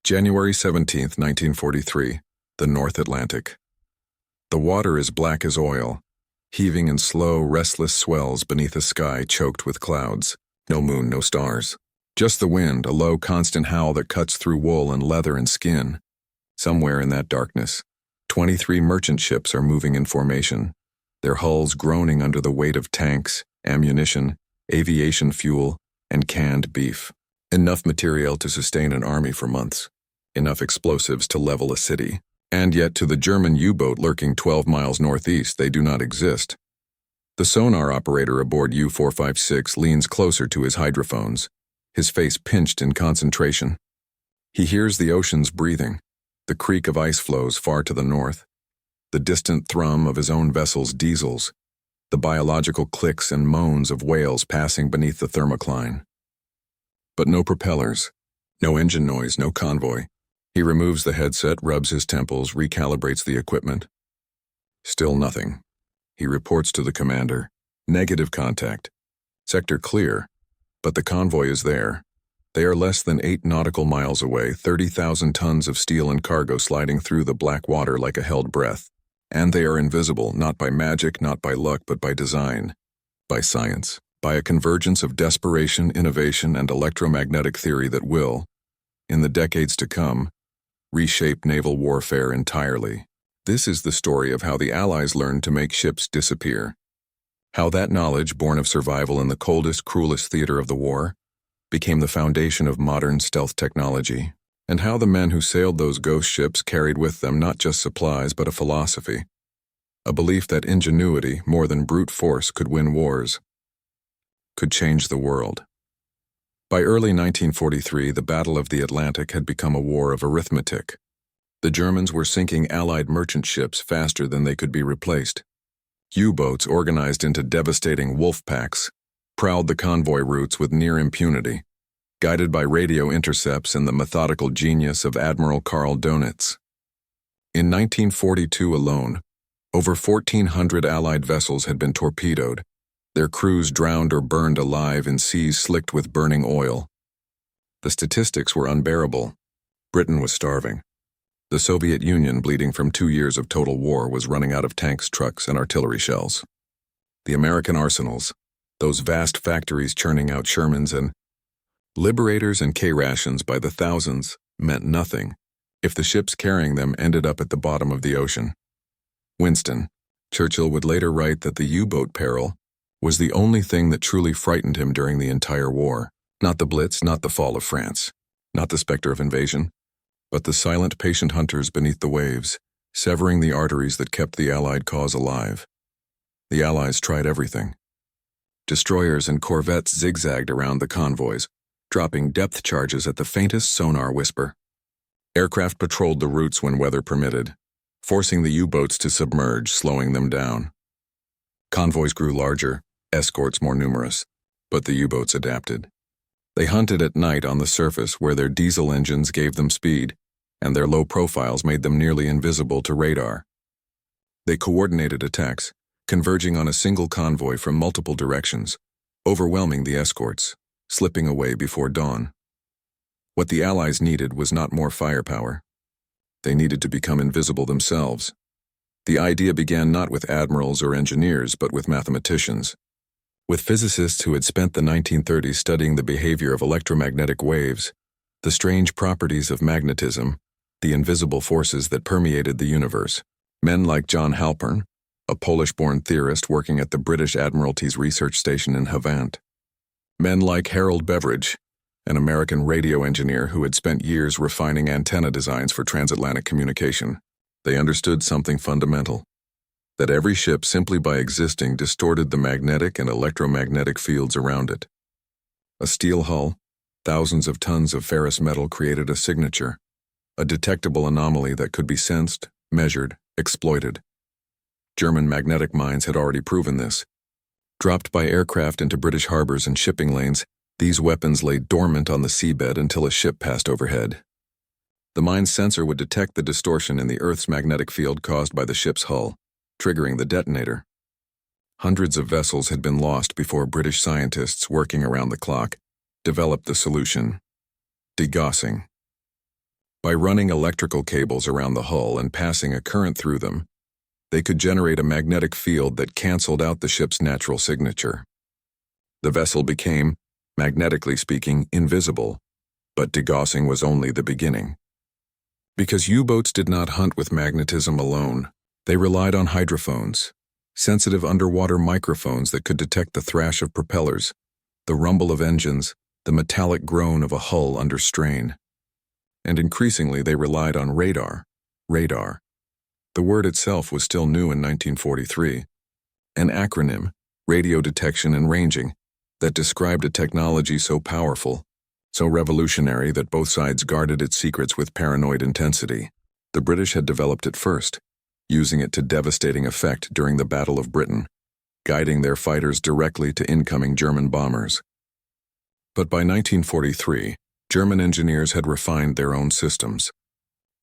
January 17, 1943, the North Atlantic. The water is black as oil, heaving in slow, restless swells beneath a sky choked with clouds. No moon, no stars. Just the wind, a low, constant howl that cuts through wool and leather and skin. Somewhere in that darkness, 23 merchant ships are moving in formation, their hulls groaning under the weight of tanks, ammunition, aviation fuel, and canned beef. Enough material to sustain an army for months. Enough explosives to level a city. And yet to the German U-boat lurking 12 miles northeast, they do not exist. The sonar operator aboard U-456 leans closer to his hydrophones, his face pinched in concentration. He hears the ocean's breathing, the creak of ice floes far to the north, the distant thrum of his own vessel's diesels, the biological clicks and moans of whales passing beneath the thermocline. But no propellers, no engine noise, no convoy. He removes the headset, rubs his temples, recalibrates the equipment. Still nothing. He reports to the commander. Negative contact. Sector clear, but the convoy is there. They are less than 8 nautical miles away, 30,000 tons of steel and cargo sliding through the black water like a held breath. And they are invisible, not by magic, not by luck, but by design, by science, by a convergence of desperation, innovation, and electromagnetic theory that will, in the decades to come, reshape naval warfare entirely. This is the story of how the Allies learned to make ships disappear. How that knowledge, born of survival in the coldest, cruelest theater of the war, became the foundation of modern stealth technology. And how the men who sailed those ghost ships carried with them not just supplies but a philosophy. A belief that ingenuity, more than brute force, could win wars, could change the world. By early 1943, the Battle of the Atlantic had become a war of arithmetic. The Germans were sinking Allied merchant ships faster than they could be replaced. U-boats organized into devastating wolf packs prowled the convoy routes with near impunity, guided by radio intercepts and the methodical genius of Admiral Karl Dönitz. In 1942 alone, over 1,400 Allied vessels had been torpedoed, their crews drowned or burned alive in seas slicked with burning oil. The statistics were unbearable. Britain was starving. The Soviet Union, bleeding from 2 years of total war, was running out of tanks, trucks, and artillery shells. The American arsenals, those vast factories churning out Shermans and Liberators and K-rations by the thousands, meant nothing if the ships carrying them ended up at the bottom of the ocean. Churchill would later write that the U-boat peril was the only thing that truly frightened him during the entire war. Not the Blitz, not the fall of France, not the specter of invasion, but the silent, patient hunters beneath the waves, severing the arteries that kept the Allied cause alive. The Allies tried everything. Destroyers and corvettes zigzagged around the convoys, dropping depth charges at the faintest sonar whisper. Aircraft patrolled the routes when weather permitted, forcing the U-boats to submerge, slowing them down. Convoys grew larger, escorts more numerous, but the U-boats adapted. They hunted at night on the surface where their diesel engines gave them speed, and their low profiles made them nearly invisible to radar. They coordinated attacks, converging on a single convoy from multiple directions, overwhelming the escorts, slipping away before dawn. What the Allies needed was not more firepower. They needed to become invisible themselves. The idea began not with admirals or engineers, but with mathematicians. With physicists who had spent the 1930s studying the behavior of electromagnetic waves, the strange properties of magnetism, the invisible forces that permeated the universe. Men like John Halpern, a Polish-born theorist working at the British Admiralty's research station in Havant. Men like Harold Beveridge, an American radio engineer who had spent years refining antenna designs for transatlantic communication. They understood something fundamental, that every ship simply by existing distorted the magnetic and electromagnetic fields around it. A steel hull, thousands of tons of ferrous metal created a signature, a detectable anomaly that could be sensed, measured, exploited. German magnetic mines had already proven this. Dropped by aircraft into British harbors and shipping lanes, these weapons lay dormant on the seabed until a ship passed overhead. The mine's sensor would detect the distortion in the Earth's magnetic field caused by the ship's hull, triggering the detonator. Hundreds of vessels had been lost before British scientists working around the clock developed the solution: degaussing. By running electrical cables around the hull and passing a current through them, they could generate a magnetic field that canceled out the ship's natural signature. The vessel became, magnetically speaking, invisible, but degaussing was only the beginning. Because U-boats did not hunt with magnetism alone, they relied on hydrophones, sensitive underwater microphones that could detect the thrash of propellers, the rumble of engines, the metallic groan of a hull under strain. And increasingly they relied on radar. The word itself was still new in 1943, an acronym, radio detection and ranging, that described a technology so powerful, so revolutionary that both sides guarded its secrets with paranoid intensity. The British had developed it first, using it to devastating effect during the Battle of Britain, guiding their fighters directly to incoming German bombers. But by 1943, German engineers had refined their own systems,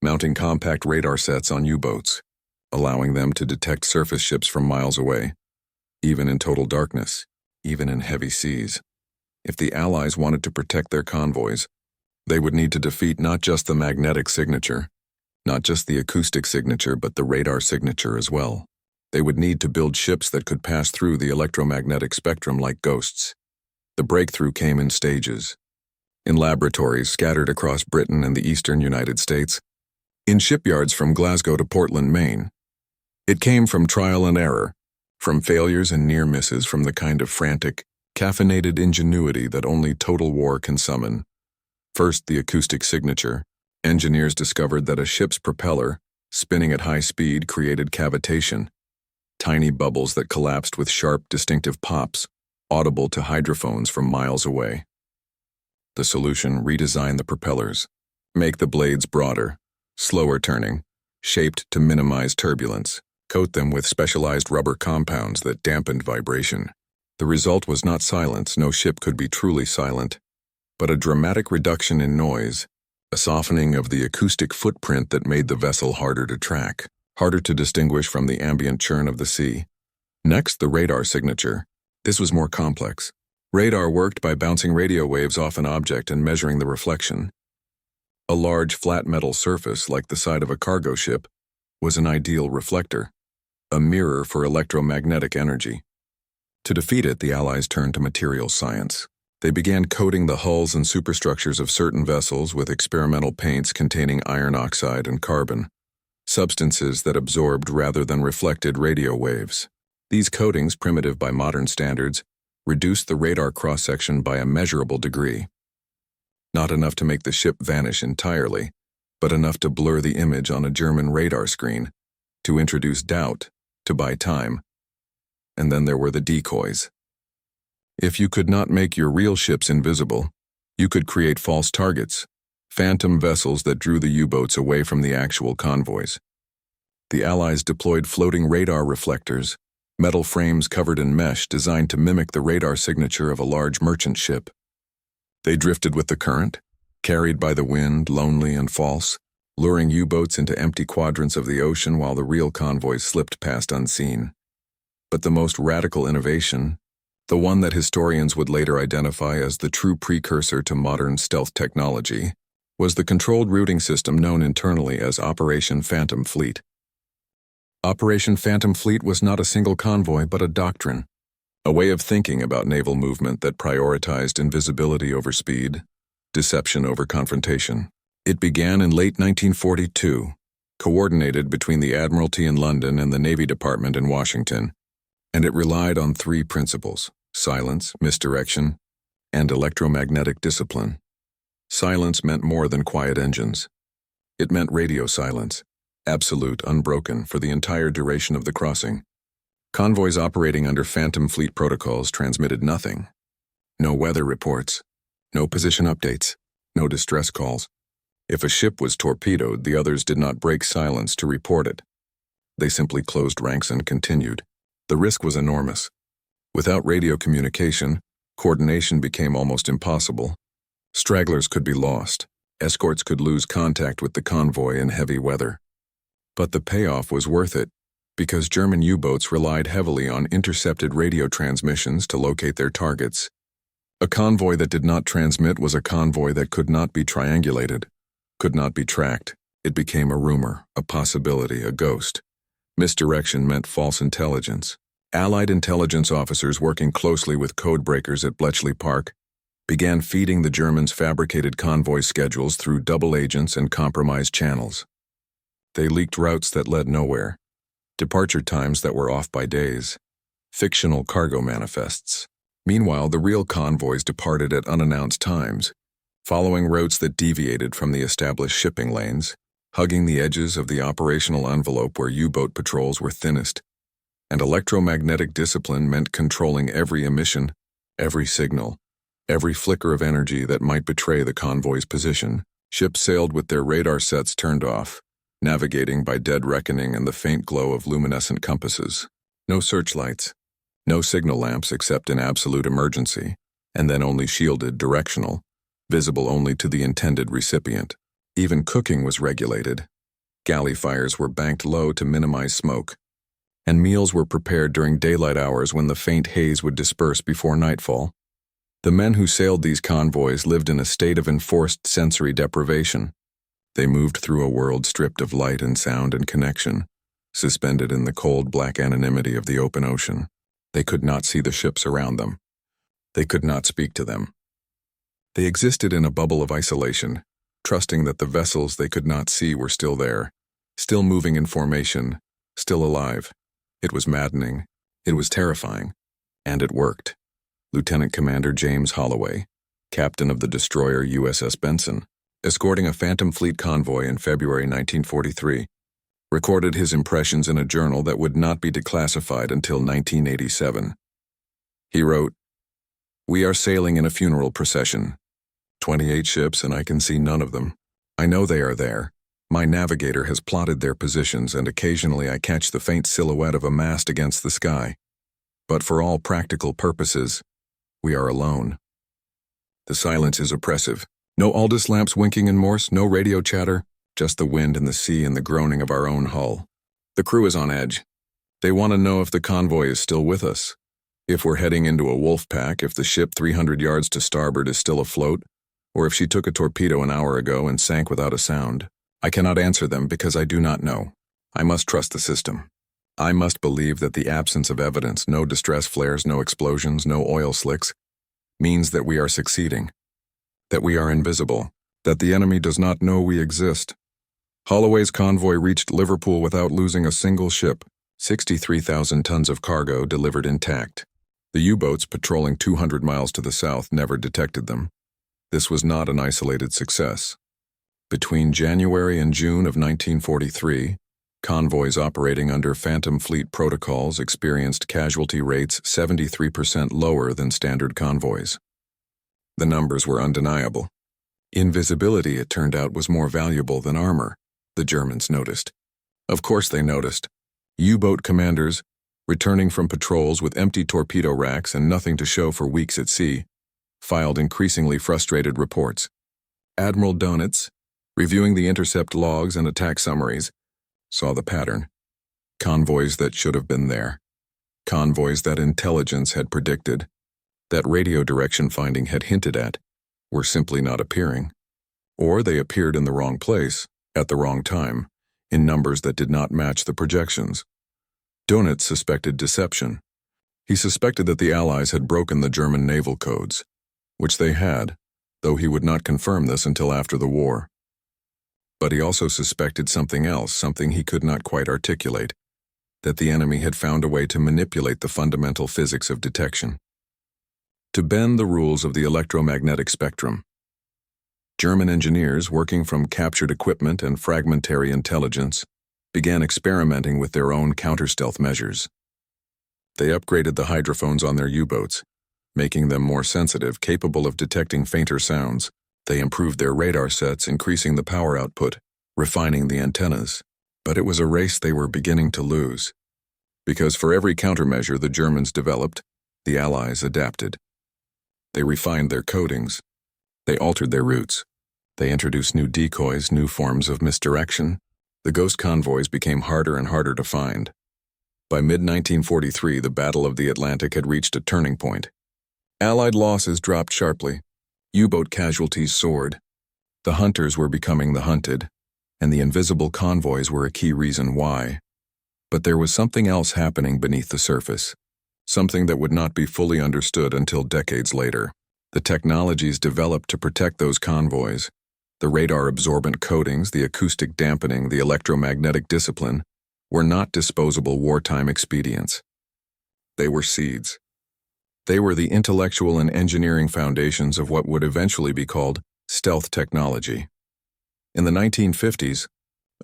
mounting compact radar sets on U-boats, allowing them to detect surface ships from miles away, even in total darkness, even in heavy seas. If the Allies wanted to protect their convoys, they would need to defeat not just the magnetic signature, not just the acoustic signature, but the radar signature as well. They would need to build ships that could pass through the electromagnetic spectrum like ghosts. The breakthrough came in stages. In laboratories scattered across Britain and the eastern United States, in shipyards from Glasgow to Portland, Maine. It came from trial and error, from failures and near misses, from the kind of frantic, caffeinated ingenuity that only total war can summon. First, the acoustic signature. Engineers discovered that a ship's propeller, spinning at high speed, created cavitation, tiny bubbles that collapsed with sharp, distinctive pops, audible to hydrophones from miles away. The solution: redesign the propellers, make the blades broader, slower turning, shaped to minimize turbulence, coat them with specialized rubber compounds that dampened vibration. The result was not silence, no ship could be truly silent, but a dramatic reduction in noise, a softening of the acoustic footprint that made the vessel harder to track, harder to distinguish from the ambient churn of the sea. Next, the radar signature. This was more complex. Radar worked by bouncing radio waves off an object and measuring the reflection. A large flat metal surface, like the side of a cargo ship, was an ideal reflector, a mirror for electromagnetic energy. To defeat it, the Allies turned to material science. They began coating the hulls and superstructures of certain vessels with experimental paints containing iron oxide and carbon, substances that absorbed rather than reflected radio waves. These coatings, primitive by modern standards, reduced the radar cross-section by a measurable degree. Not enough to make the ship vanish entirely, but enough to blur the image on a German radar screen, to introduce doubt, to buy time. And then there were the decoys. If you could not make your real ships invisible, you could create false targets, phantom vessels that drew the U-boats away from the actual convoys. The Allies deployed floating radar reflectors, metal frames covered in mesh designed to mimic the radar signature of a large merchant ship. They drifted with the current, carried by the wind, lonely and false, luring U-boats into empty quadrants of the ocean while the real convoys slipped past unseen. But the most radical innovation, the one that historians would later identify as the true precursor to modern stealth technology, was the controlled routing system known internally as Operation Phantom Fleet. Operation Phantom Fleet was not a single convoy but a doctrine, a way of thinking about naval movement that prioritized invisibility over speed, deception over confrontation. It began in late 1942, coordinated between the Admiralty in London and the Navy Department in Washington, and it relied on three principles: silence, misdirection, and electromagnetic discipline. Silence meant more than quiet engines. It meant radio silence, absolute, unbroken, for the entire duration of the crossing. Convoys operating under Phantom Fleet protocols transmitted nothing. No weather reports, no position updates, no distress calls. If a ship was torpedoed, the others did not break silence to report it. They simply closed ranks and continued. The risk was enormous. Without radio communication, coordination became almost impossible. Stragglers could be lost. Escorts could lose contact with the convoy in heavy weather. But the payoff was worth it, because German U-boats relied heavily on intercepted radio transmissions to locate their targets. A convoy that did not transmit was a convoy that could not be triangulated. could not be tracked. It became a rumor, a possibility, a ghost. Misdirection meant false intelligence. Allied intelligence officers working closely with codebreakers at Bletchley Park began feeding the Germans fabricated convoy schedules through double agents and compromised channels. They leaked routes that led nowhere, departure times that were off by days, fictional cargo manifests. Meanwhile, the real convoys departed at unannounced times, following routes that deviated from the established shipping lanes, hugging the edges of the operational envelope where U-boat patrols were thinnest. And electromagnetic discipline meant controlling every emission, every signal, every flicker of energy that might betray the convoy's position. Ships sailed with their radar sets turned off, navigating by dead reckoning and the faint glow of luminescent compasses. No searchlights, no signal lamps except in absolute emergency, and then only shielded, directional, visible only to the intended recipient. Even cooking was regulated. Galley fires were banked low to minimize smoke, and meals were prepared during daylight hours when the faint haze would disperse before nightfall. The men who sailed these convoys lived in a state of enforced sensory deprivation. They moved through a world stripped of light and sound and connection, suspended in the cold black anonymity of the open ocean. They could not see the ships around them. They could not speak to them. They existed in a bubble of isolation, trusting that the vessels they could not see were still there, still moving in formation, still alive. It was maddening, it was terrifying, and it worked. Lieutenant Commander James Holloway, captain of the destroyer USS Benson, escorting a Phantom Fleet convoy in February 1943, recorded his impressions in a journal that would not be declassified until 1987. He wrote, "We are sailing in a funeral procession. 28 ships and I can see none of them. I know they are there. My navigator has plotted their positions and occasionally I catch the faint silhouette of a mast against the sky. But for all practical purposes, we are alone. The silence is oppressive. No Aldous lamps winking in Morse, no radio chatter, just the wind and the sea and the groaning of our own hull. The crew is on edge. They want to know if the convoy is still with us, if we're heading into a wolf pack, if the ship 300 yards to starboard is still afloat, or if she took a torpedo an hour ago and sank without a sound. I cannot answer them because I do not know. I must trust the system. I must believe that the absence of evidence, no distress flares, no explosions, no oil slicks, means that we are succeeding, that we are invisible, that the enemy does not know we exist." Holloway's convoy reached Liverpool without losing a single ship, 63,000 tons of cargo delivered intact. The U-boats patrolling 200 miles to the south never detected them. This was not an isolated success. Between January and June of 1943, convoys operating under Phantom Fleet protocols experienced casualty rates 73% lower than standard convoys. The numbers were undeniable. Invisibility, it turned out, was more valuable than armor, the Germans noticed. Of course they noticed. U-boat commanders, returning from patrols with empty torpedo racks and nothing to show for weeks at sea, filed increasingly frustrated reports. Admiral Donitz, reviewing the intercept logs and attack summaries, saw the pattern. Convoys that should have been there. Convoys that intelligence had predicted, that radio direction finding had hinted at, were simply not appearing. Or they appeared in the wrong place, at the wrong time, in numbers that did not match the projections. Donitz suspected deception. He suspected that the Allies had broken the German naval codes, which they had, though he would not confirm this until after the war. But he also suspected something else, something he could not quite articulate, that the enemy had found a way to manipulate the fundamental physics of detection, to bend the rules of the electromagnetic spectrum. German engineers, working from captured equipment and fragmentary intelligence, began experimenting with their own counter-stealth measures. They upgraded the hydrophones on their U-boats, making them more sensitive, capable of detecting fainter sounds. They improved their radar sets, increasing the power output, refining the antennas. But it was a race they were beginning to lose. Because for every countermeasure the Germans developed, the Allies adapted. They refined their codings. They altered their routes. They introduced new decoys, new forms of misdirection. The ghost convoys became harder and harder to find. By mid-1943, the Battle of the Atlantic had reached a turning point. Allied losses dropped sharply. U-boat casualties soared. The hunters were becoming the hunted, and the invisible convoys were a key reason why. But there was something else happening beneath the surface, something that would not be fully understood until decades later. The technologies developed to protect those convoys, the radar-absorbent coatings, the acoustic dampening, the electromagnetic discipline, were not disposable wartime expedients. They were seeds. They were the intellectual and engineering foundations of what would eventually be called stealth technology. In the 1950s,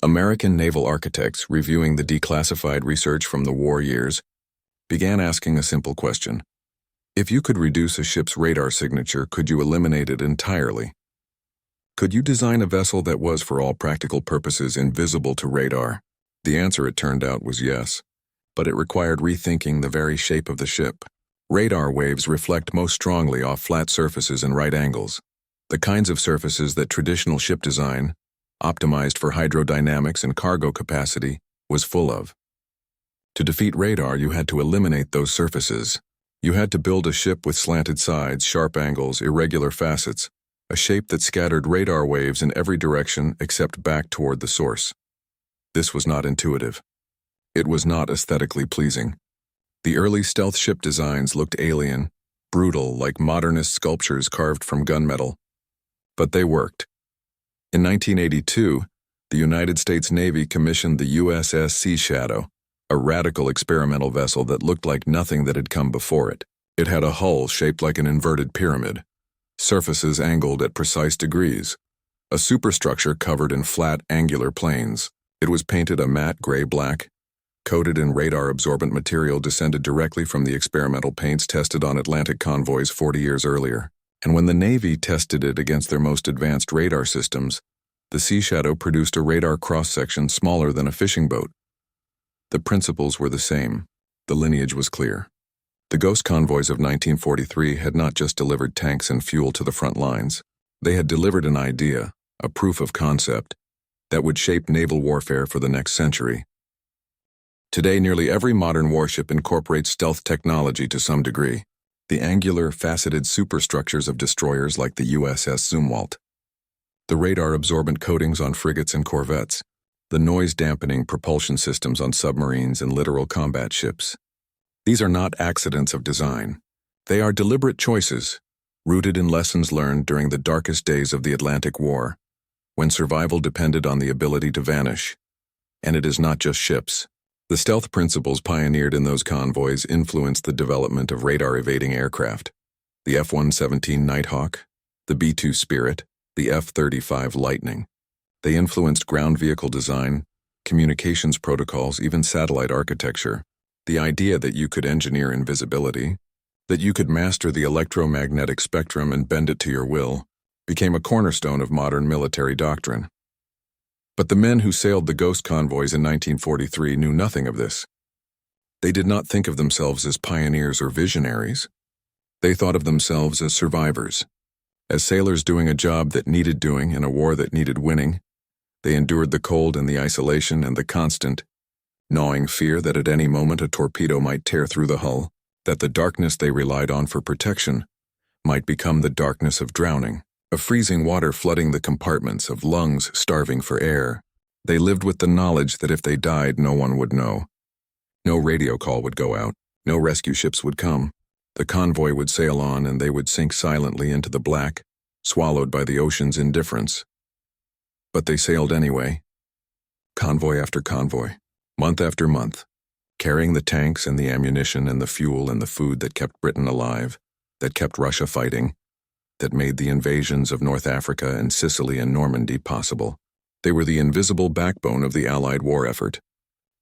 American naval architects, reviewing the declassified research from the war years, began asking a simple question. If you could reduce a ship's radar signature, could you eliminate it entirely? Could you design a vessel that was, for all practical purposes, invisible to radar? The answer, it turned out, was yes, but it required rethinking the very shape of the ship. Radar waves reflect most strongly off flat surfaces and right angles, the kinds of surfaces that traditional ship design, optimized for hydrodynamics and cargo capacity, was full of. To defeat radar, you had to eliminate those surfaces. You had to build a ship with slanted sides, sharp angles, irregular facets, a shape that scattered radar waves in every direction except back toward the source. This was not intuitive. It was not aesthetically pleasing. The early stealth ship designs looked alien, brutal, like modernist sculptures carved from gunmetal. But they worked. In 1982, the United States Navy commissioned the USS Sea Shadow, a radical experimental vessel that looked like nothing that had come before it. It had a hull shaped like an inverted pyramid, surfaces angled at precise degrees, a superstructure covered in flat, angular planes. It was painted a matte gray-black, coated in radar-absorbent material descended directly from the experimental paints tested on Atlantic convoys 40 years earlier. And when the Navy tested it against their most advanced radar systems, the Sea Shadow produced a radar cross-section smaller than a fishing boat. The principles were the same. The lineage was clear. The Ghost convoys of 1943 had not just delivered tanks and fuel to the front lines. They had delivered an idea, a proof of concept, that would shape naval warfare for the next century. Today, nearly every modern warship incorporates stealth technology to some degree. The angular, faceted superstructures of destroyers like the USS Zumwalt, the radar-absorbent coatings on frigates and corvettes, the noise-dampening propulsion systems on submarines and littoral combat ships. These are not accidents of design. They are deliberate choices, rooted in lessons learned during the darkest days of the Atlantic War, when survival depended on the ability to vanish. And it is not just ships. The stealth principles pioneered in those convoys influenced the development of radar-evading aircraft. The F-117 Nighthawk, the B-2 Spirit, the F-35 Lightning. They influenced ground vehicle design, communications protocols, even satellite architecture. The idea that you could engineer invisibility, that you could master the electromagnetic spectrum and bend it to your will, became a cornerstone of modern military doctrine. But the men who sailed the Ghost convoys in 1943 knew nothing of this. They did not think of themselves as pioneers or visionaries. They thought of themselves as survivors, as sailors doing a job that needed doing in a war that needed winning. They endured the cold and the isolation and the constant, gnawing fear that at any moment a torpedo might tear through the hull, that the darkness they relied on for protection might become the darkness of drowning, of freezing water flooding the compartments, of lungs starving for air. They lived with the knowledge that if they died, no one would know. No radio call would go out, no rescue ships would come. The convoy would sail on and they would sink silently into the black, swallowed by the ocean's indifference. But they sailed anyway, convoy after convoy, month after month, carrying the tanks and the ammunition and the fuel and the food that kept Britain alive, that kept Russia fighting, that made the invasions of North Africa and Sicily and Normandy possible. They were the invisible backbone of the Allied war effort,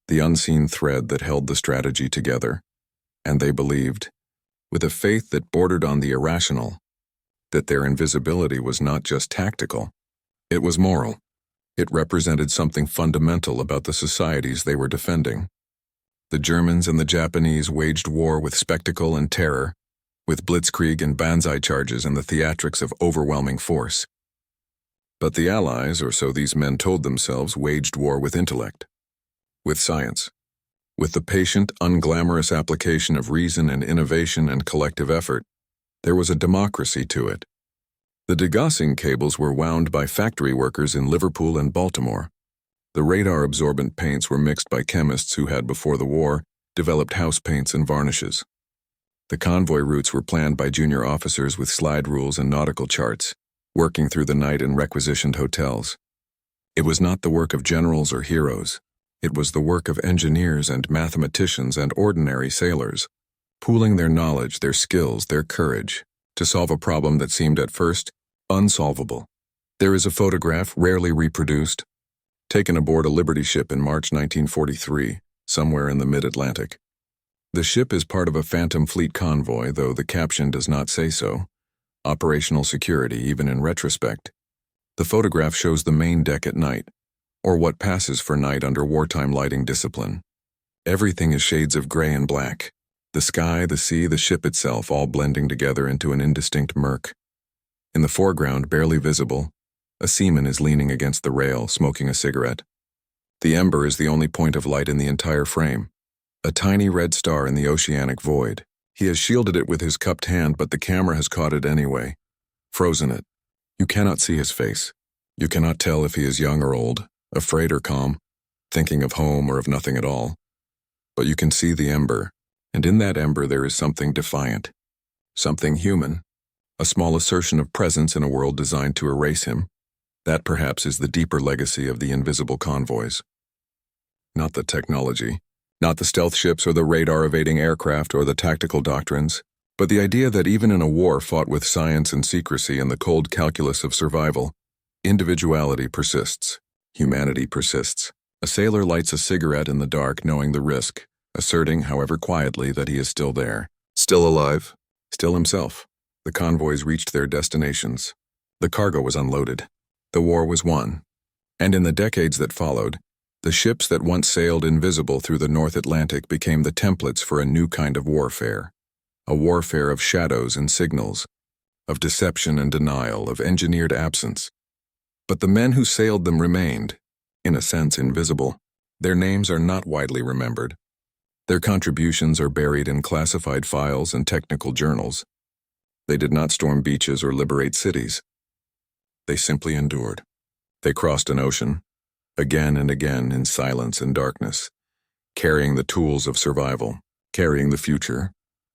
the unseen thread that held the strategy together. And they believed, with a faith that bordered on the irrational, that their invisibility was not just tactical, it was moral. It represented something fundamental about the societies they were defending. The Germans and the Japanese waged war with spectacle and terror, with blitzkrieg and banzai charges and the theatrics of overwhelming force. But the Allies, or so these men told themselves, waged war with intellect, with science, with the patient, unglamorous application of reason and innovation and collective effort. There was a democracy to it. The degaussing cables were wound by factory workers in Liverpool and Baltimore. The radar-absorbent paints were mixed by chemists who had, before the war, developed house paints and varnishes. The convoy routes were planned by junior officers with slide rules and nautical charts, working through the night in requisitioned hotels. It was not the work of generals or heroes. It was the work of engineers and mathematicians and ordinary sailors, pooling their knowledge, their skills, their courage, to solve a problem that seemed at first unsolvable. There is a photograph, rarely reproduced, taken aboard a Liberty ship in March 1943, somewhere in the mid-Atlantic. The ship is part of a Phantom Fleet convoy, though the caption does not say so. Operational security, even in retrospect. The photograph shows the main deck at night, or what passes for night under wartime lighting discipline. Everything is shades of gray and black. The sky, the sea, the ship itself, all blending together into an indistinct murk. In the foreground, barely visible, a seaman is leaning against the rail, smoking a cigarette. The ember is the only point of light in the entire frame. A tiny red star in the oceanic void. He has shielded it with his cupped hand, but the camera has caught it anyway, frozen it. You cannot see his face. You cannot tell if he is young or old, afraid or calm, thinking of home or of nothing at all. But you can see the ember, and in that ember there is something defiant, something human, a small assertion of presence in a world designed to erase him. That perhaps is the deeper legacy of the invisible convoys. Not the technology, not the stealth ships or the radar-evading aircraft or the tactical doctrines, but the idea that even in a war fought with science and secrecy and the cold calculus of survival, individuality persists, humanity persists. A sailor lights a cigarette in the dark, knowing the risk, asserting, however quietly, that he is still there, still alive, still himself. The convoys reached their destinations. The cargo was unloaded. The war was won. And in the decades that followed, the ships that once sailed invisible through the North Atlantic became the templates for a new kind of warfare. A warfare of shadows and signals, of deception and denial, of engineered absence. But the men who sailed them remained, in a sense, invisible. Their names are not widely remembered. Their contributions are buried in classified files and technical journals. They did not storm beaches or liberate cities. They simply endured. They crossed an ocean, again and again in silence and darkness, carrying the tools of survival, carrying the future.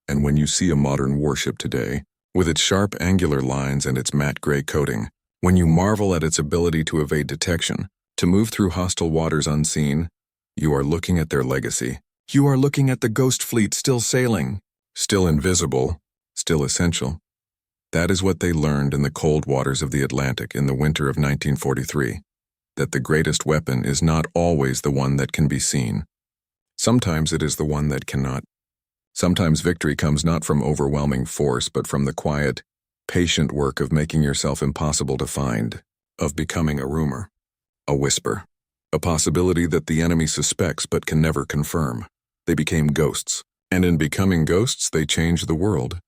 And when you see a modern warship today, with its sharp angular lines and its matte gray coating, when you marvel at its ability to evade detection, to move through hostile waters unseen, you are looking at their legacy. You are looking at the ghost fleet still sailing, still invisible, still essential. That is what they learned in the cold waters of the Atlantic in the winter of 1943, that the greatest weapon is not always the one that can be seen. Sometimes it is the one that cannot. Sometimes victory comes not from overwhelming force, but from the quiet, patient work of making yourself impossible to find, of becoming a rumor, a whisper, a possibility that the enemy suspects but can never confirm. They became ghosts, and in becoming ghosts they changed the world.